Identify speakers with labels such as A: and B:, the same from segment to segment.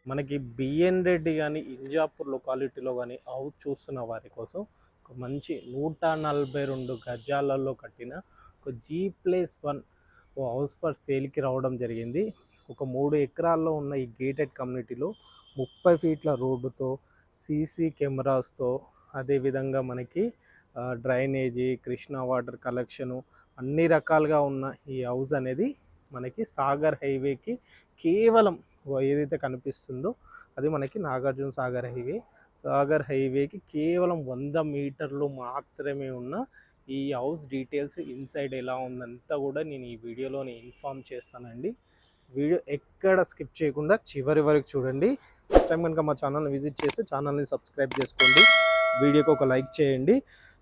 A: మనకి బిఎన్ రెడ్డి కానీ ఇంజాపూర్ లొకాలిటీలో కానీ హౌస్ చూస్తున్న వారి కోసం ఒక మంచి 142 గజాలలో కట్టిన ఒక G+1 ఓ హౌస్ ఫర్ సేల్కి రావడం జరిగింది. ఒక 3 ఎకరాల్లో ఉన్న ఈ గేటెడ్ కమ్యూనిటీలో 30 ఫీట్ల రోడ్డుతో, సీసీ కెమెరాస్తో, అదేవిధంగా మనకి డ్రైనేజీ, కృష్ణా వాటర్ కలెక్షను అన్ని రకాలుగా ఉన్న ఈ హౌస్ అనేది మనకి సాగర్ హైవేకి కేవలం ఏదైతే కనిపిస్తుందో అది మనకి నాగార్జున సాగర్ హైవే. సాగర్ హైవేకి కేవలం 100 మీటర్లు మాత్రమే ఉన్న ఈ హౌస్ డీటెయిల్స్ ఇన్సైడ్ ఎలా ఉందంతా కూడా నేను ఈ వీడియోలోని ఇన్ఫామ్ చేస్తానండి. వీడియో ఎక్కడ స్కిప్ చేయకుండా చివరి వరకు చూడండి. ఫస్ట్ టైం కనుక మా ఛానల్ని విజిట్ చేస్తే ఛానల్ని సబ్స్క్రైబ్ చేసుకోండి, వీడియోకి ఒక లైక్ చేయండి.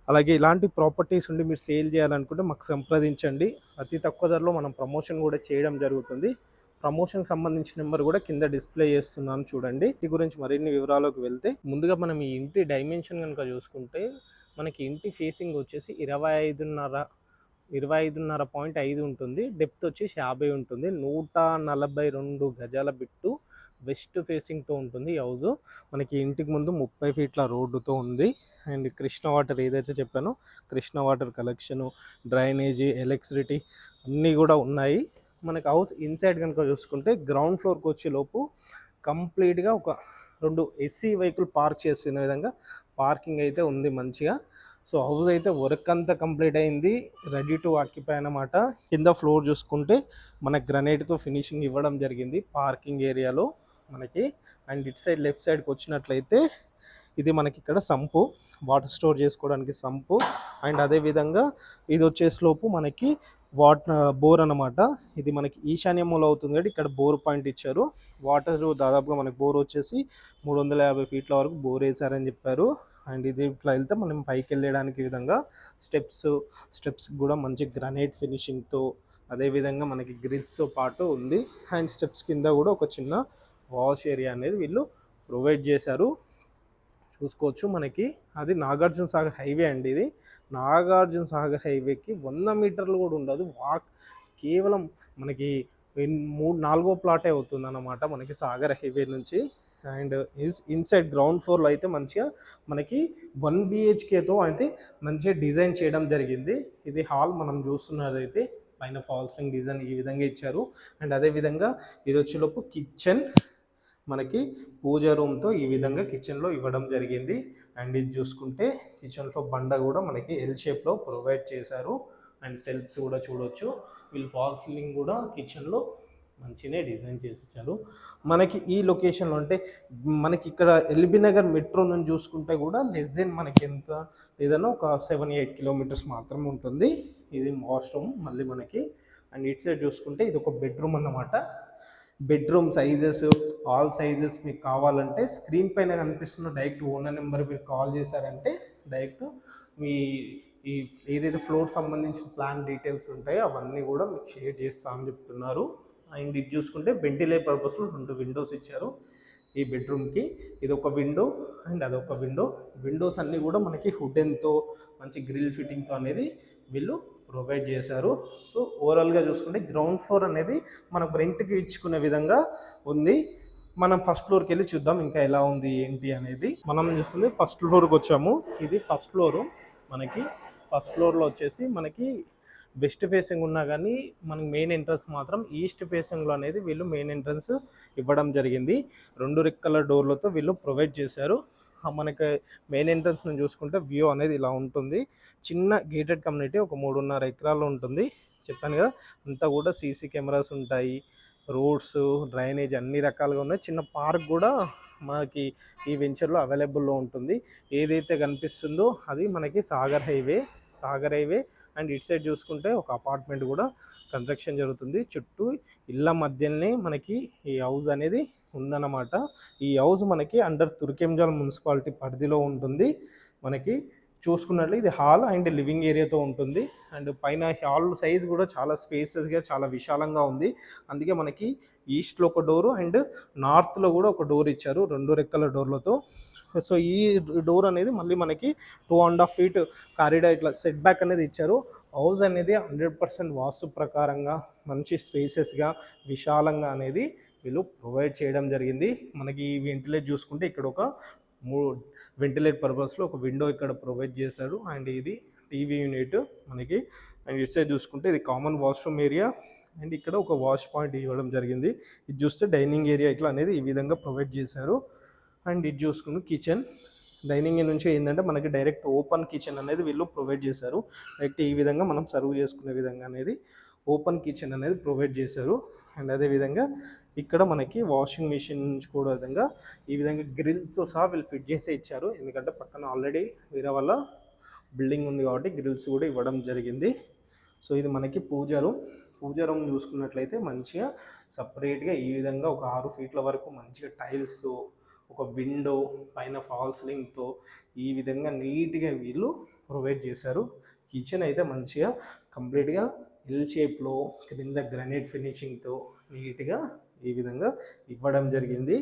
A: అలాగే ఇలాంటి ప్రాపర్టీస్ ఉండి మీరు సేల్ చేయాలనుకుంటే మాకు సంప్రదించండి. అతి తక్కువ ధరలో మనం ప్రమోషన్ కూడా చేయడం జరుగుతుంది. ప్రమోషన్కి సంబంధించిన నెంబర్ కూడా కింద డిస్ప్లే చేస్తున్నాను చూడండి. ఈ గురించి మరిన్ని వివరాలకు వెళ్తే ముందుగా మనం ఈ ఇంటి డైమెన్షన్ కనుక చూసుకుంటే మనకి ఇంటి ఫేసింగ్ వచ్చేసి 25.5 ఉంటుంది. డెప్త్ వచ్చేసి 50 ఉంటుంది. 142 గజాల బిట్టు వెస్ట్ ఫేసింగ్తో ఉంటుంది ఈ హౌస్. మనకి ఇంటికి ముందు 30 ఫీట్ల రోడ్డుతో ఉంది. అండ్ కృష్ణ వాటర్ ఏదైతే చెప్పానో Krishna water collection, drainage, electricity అన్నీ కూడా ఉన్నాయి. మనకి హౌస్ ఇన్సైడ్ కనుక చూసుకుంటే గ్రౌండ్ ఫ్లోర్కి వచ్చేలోపు కంప్లీట్గా ఒక 2 ఎస్సీ వెహికల్ పార్క్ చేసుకునే విధంగా పార్కింగ్ అయితే ఉంది మంచిగా. సో హౌస్ అయితే వర్క్ అంతా కంప్లీట్ అయింది, రెడీ టు ఆక్యుపై అన్నమాట. కింద ఫ్లోర్ చూసుకుంటే మనకి గ్రనైట్తో ఫినిషింగ్ ఇవ్వడం జరిగింది పార్కింగ్ ఏరియాలో మనకి. అండ్ ఇటు సైడ్ లెఫ్ట్ సైడ్కి వచ్చినట్లయితే ఇది మనకి ఇక్కడ సంపు, వాటర్ స్టోర్ చేసుకోవడానికి సంపు. అండ్ అదేవిధంగా ఇది వచ్చేసలోపు మనకి బోర్ అన్నమాట. ఇది మనకి ఈశాన్య మూల అవుతుంది కాబట్టి ఇక్కడ బోర్ పాయింట్ ఇచ్చారు. వాటర్ దాదాపుగా మనకి బోర్ వచ్చేసి 350 ఫీట్ల వరకు బోర్ వేసారని చెప్పారు. అండ్ ఇది ఇట్లా వెళ్తే మనం పైకి వెళ్ళడానికి విధంగా స్టెప్స్ కూడా మంచి గ్రానైట్ ఫినిషింగ్తో, అదేవిధంగా మనకి గ్రిల్స్తో పాటు ఉంది. అండ్ స్టెప్స్ కింద కూడా ఒక చిన్న వాష్ ఏరియా అనేది వీళ్ళు ప్రొవైడ్ చేశారు. చూసుకోవచ్చు మనకి అది నాగార్జున సాగర్ హైవే అండి. ఇది నాగార్జున సాగర్ హైవేకి 100 మీటర్లు కూడా ఉండదు, వాక్ కేవలం మనకి 4వ ప్లాటే అవుతుంది అన్నమాట మనకి సాగర్ హైవే నుంచి. అండ్ ఇన్సైడ్ గ్రౌండ్ ఫ్లోర్లో అయితే మంచిగా మనకి 1 BHKతో అయితే మంచిగా డిజైన్ చేయడం జరిగింది. ఇది హాల్ మనం చూస్తున్నదైతే పైన ఫాల్ సీలింగ్ డిజైన్ ఈ విధంగా ఇచ్చారు. అండ్ అదేవిధంగా ఇది వచ్చేలోపు కిచెన్, మనకి పూజ రూమ్తో ఈ విధంగా కిచెన్లో ఇవ్వడం జరిగింది. అండ్ ఇది చూసుకుంటే కిచెన్లో బండ కూడా మనకి ఎల్ షేప్లో ప్రొవైడ్ చేశారు. అండ్ సెల్ఫ్స్ కూడా చూడవచ్చు. వీళ్ళు ఫాల్ సీలింగ్ కూడా కిచెన్లో మంచిగానే డిజైన్ చేసి ఇచ్చారు. మనకి ఈ లొకేషన్లో అంటే మనకి ఇక్కడ ఎల్బీ నగర్ మెట్రో నుంచి చూసుకుంటే కూడా లెస్ దెన్ మనకి ఎంత లేదన్నా ఒక 7-8 కిలోమీటర్స్ మాత్రమే ఉంటుంది. ఇది వాష్రూమ్ మళ్ళీ మనకి. అండ్ ఇటు సైడ్ చూసుకుంటే ఇది ఒక బెడ్రూమ్ అన్నమాట. బెడ్రూమ్ సైజెస్, ఆల్ సైజెస్ మీకు కావాలంటే స్క్రీన్ పైన కనిపిస్తున్న డైరెక్ట్ ఓనర్ నెంబర్ మీరు కాల్ చేశారంటే డైరెక్ట్ మీ ఈ ఏదైతే ఫ్లోర్ సంబంధించిన ప్లాన్ డీటెయిల్స్ ఉంటాయో అవన్నీ కూడా మీకు షేర్ చేస్తామని చెప్తున్నారు. అండ్ ఇది చూసుకుంటే వెంటిలేట్ పర్పస్లో 2 విండోస్ ఇచ్చారు ఈ బెడ్రూమ్కి. ఇది ఒక విండో అండ్ అదొక విండో. విండోస్ అన్నీ కూడా మనకి వుడెన్తో మంచి గ్రిల్ ఫిట్టింగ్తో అనేది వీళ్ళు ప్రొవైడ్ చేశారు. సో ఓవరాల్గా చూసుకుంటే గ్రౌండ్ ఫ్లోర్ అనేది మనకు రెంట్కి ఇచ్చుకునే విధంగా ఉంది. మనం ఫస్ట్ ఫ్లోర్కి వెళ్ళి చూద్దాం ఇంకా ఎలా ఉంది ఏంటి అనేది. మనం చూస్తుంది ఫస్ట్ ఫ్లోర్కి వచ్చాము. ఇది ఫస్ట్ ఫ్లోరు. మనకి ఫస్ట్ ఫ్లోర్లో వచ్చేసి మనకి వెస్ట్ ఫేసింగ్ ఉన్నా కానీ మనకి మెయిన్ ఎంట్రన్స్ మాత్రం ఈస్ట్ ఫేసింగ్లో అనేది వీళ్ళు మెయిన్ ఎంట్రన్స్ ఇవ్వడం జరిగింది. 2 రెక్కల డోర్లతో వీళ్ళు ప్రొవైడ్ చేశారు. మనకి మెయిన్ ఎంట్రన్స్ నుంచి చూసుకుంటే వ్యూ అనేది ఇలా ఉంటుంది. చిన్న గేటెడ్ కమ్యూనిటీ, ఒక 3.5 ఎకరాల్లో ఉంటుంది. చెప్పాను కదా, అంతా కూడా సీసీ కెమెరాస్ ఉంటాయి, రోడ్స్, డ్రైనేజ్ అన్ని రకాలుగా ఉన్నాయి. చిన్న పార్క్ కూడా మనకి ఈ వెంచర్లో అవైలబుల్లో ఉంటుంది. ఏదైతే కనిపిస్తుందో అది మనకి సాగర్ హైవే. అండ్ ఇటు సైడ్ చూసుకుంటే ఒక అపార్ట్మెంట్ కూడా కన్స్ట్రక్షన్ జరుగుతుంది. చుట్టూ ఇళ్ళ మధ్యనే మనకి ఈ హౌస్ అనేది ఉందన్నమాట. ఈ హౌస్ మనకి అండర్ తుర్కెంజాల్ మున్సిపాలిటీ పరిధిలో ఉంటుంది. మనకి చూసుకున్నట్లు ఇది హాల్ అండ్ లివింగ్ ఏరియాతో ఉంటుంది. అండ్ పైన హాల్ సైజ్ కూడా చాలా స్పేసెస్గా చాలా విశాలంగా ఉంది. అందుకే మనకి ఈస్ట్లో ఒక డోరు అండ్ నార్త్లో కూడా ఒక డోర్ ఇచ్చారు 2 రెక్కల డోర్లతో. సో ఈ డోర్ అనేది మళ్ళీ మనకి 2.5 ఫీట్ కారిడార్ ఇట్లా సెట్ బ్యాక్ అనేది ఇచ్చారు. హౌస్ అనేది 100% వాస్తు ప్రకారంగా మంచి స్పేసెస్గా విశాలంగా అనేది వీళ్ళు ప్రొవైడ్ చేయడం జరిగింది. మనకి ఈ వెంటిలేట్ చూసుకుంటే ఇక్కడ ఒక వెంటిలేట్ పర్పస్లో ఒక విండో ఇక్కడ ప్రొవైడ్ చేశారు. అండ్ ఇది టీవీ యూనిట్ మనకి. అండ్ ఇటు సైడ్ చూసుకుంటే ఇది కామన్ వాష్రూమ్ ఏరియా. అండ్ ఇక్కడ ఒక వాష్ పాయింట్ ఇవ్వడం జరిగింది. ఇది చూస్తే డైనింగ్ ఏరియా ఇట్లా అనేది ఈ విధంగా ప్రొవైడ్ చేశారు. అండ్ ఇది చూసుకుని కిచెన్. డైనింగ్ నుంచి ఏంటంటే మనకి డైరెక్ట్ ఓపెన్ కిచెన్ అనేది వీళ్ళు ప్రొవైడ్ చేశారు. డైరెక్ట్ ఈ విధంగా మనం సర్వ్ చేసుకునే విధంగా అనేది ఓపెన్ కిచెన్ అనేది ప్రొవైడ్ చేశారు. అండ్ అదేవిధంగా ఇక్కడ మనకి వాషింగ్ మిషన్ నుంచి కూడా విధంగా ఈ విధంగా గ్రిల్స్తో సహా వీళ్ళు ఫిట్ చేసే ఇచ్చారు. ఎందుకంటే పక్కన ఆల్రెడీ వేరే వాళ్ళ బిల్డింగ్ ఉంది కాబట్టి గ్రిల్స్ కూడా ఇవ్వడం జరిగింది. సో ఇది మనకి పూజ రూమ్ చూసుకున్నట్లయితే మంచిగా సపరేట్గా ఈ విధంగా ఒక 6 ఫీట్ల వరకు మంచిగా టైల్స్, ఒక విండో, పైన ఫాల్ సీలింగ్తో ఈ విధంగా నీట్గా వీళ్ళు ప్రొవైడ్ చేశారు. కిచెన్ అయితే మంచిగా కంప్లీట్గా ఎల్ షేప్లో క్రింద గ్రానైట్ ఫినిషింగ్తో నీట్గా ఈ విధంగా ఇవ్వడం జరిగింది.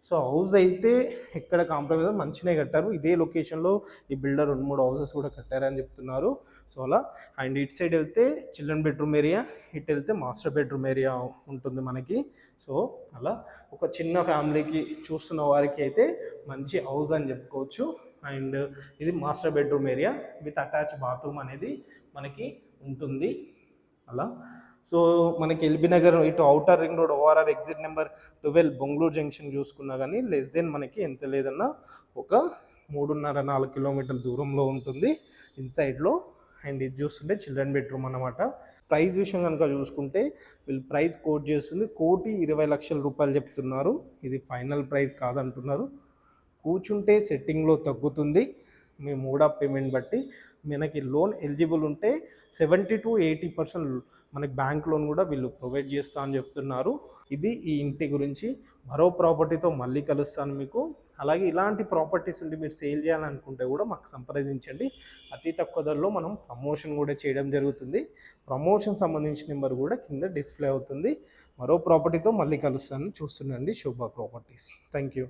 A: సో హౌస్ అయితే ఎక్కడ కాంప్రమైజ్ మంచిగా కట్టారు. ఇదే లొకేషన్లో ఈ బిల్డర్ 2-3 హౌసెస్ కూడా కట్టారని చెప్తున్నారు. సో అలా. అండ్ ఇటు సైడ్ వెళ్తే చిల్డ్రన్ బెడ్రూమ్ ఏరియా, ఇటు వెళ్తే మాస్టర్ బెడ్రూమ్ ఏరియా ఉంటుంది మనకి. సో అలా ఒక చిన్న ఫ్యామిలీకి చూస్తున్న వారికి అయితే మంచి హౌస్ అని చెప్పుకోవచ్చు. అండ్ ఇది master bedroom area with attach bathroom అనేది మనకి ఉంటుంది. అలా. సో మనకి ఎల్బీ నగర్ ఇటు outer ring road ORR exit number 12 Bengaluru junction చూసుకున్నా కానీ లెస్ దెన్ మనకి ఎంత లేదన్నా ఒక 3.5-4 కిలోమీటర్ల దూరంలో ఉంటుంది ఇన్సైడ్లో. అండ్ ఇది చూస్తుంటే చిల్డ్రన్ బెడ్రూమ్ అన్నమాట. ప్రైస్ విషయం కనుక చూసుకుంటే వీళ్ళు ప్రైస్ కోట్ చేస్తుంది 1,20,00,000 రూపాయలు చెప్తున్నారు. ఇది ఫైనల్ ప్రైస్ కాదంటున్నారు. కూర్చుంటే సెట్టింగ్లో తగ్గుతుంది. మీ మోడ్ ఆఫ్ పేమెంట్ బట్టి మనకి లోన్ ఎలిజిబుల్ ఉంటే 70-80% మనకి బ్యాంక్ లోన్ కూడా వీళ్ళు ప్రొవైడ్ చేస్తా అని చెప్తున్నారు. ఇది ఈ ఇంటి గురించి. మరో ప్రాపర్టీతో మళ్ళీ కలుస్తాను మీకు. అలాగే ఇలాంటి ప్రాపర్టీస్ ఉండి మీరు సేల్ చేయాలనుకుంటే కూడా మాకు సంప్రదించండి. అతి తక్కువ ధరలో మనం ప్రమోషన్ కూడా చేయడం జరుగుతుంది. ప్రమోషన్ సంబంధించిన నెంబర్ కూడా కింద డిస్ప్లే అవుతుంది. మరో ప్రాపర్టీతో మళ్ళీ కలుస్తాను. చూస్తుండండి శోభా ప్రాపర్టీస్. Thank you.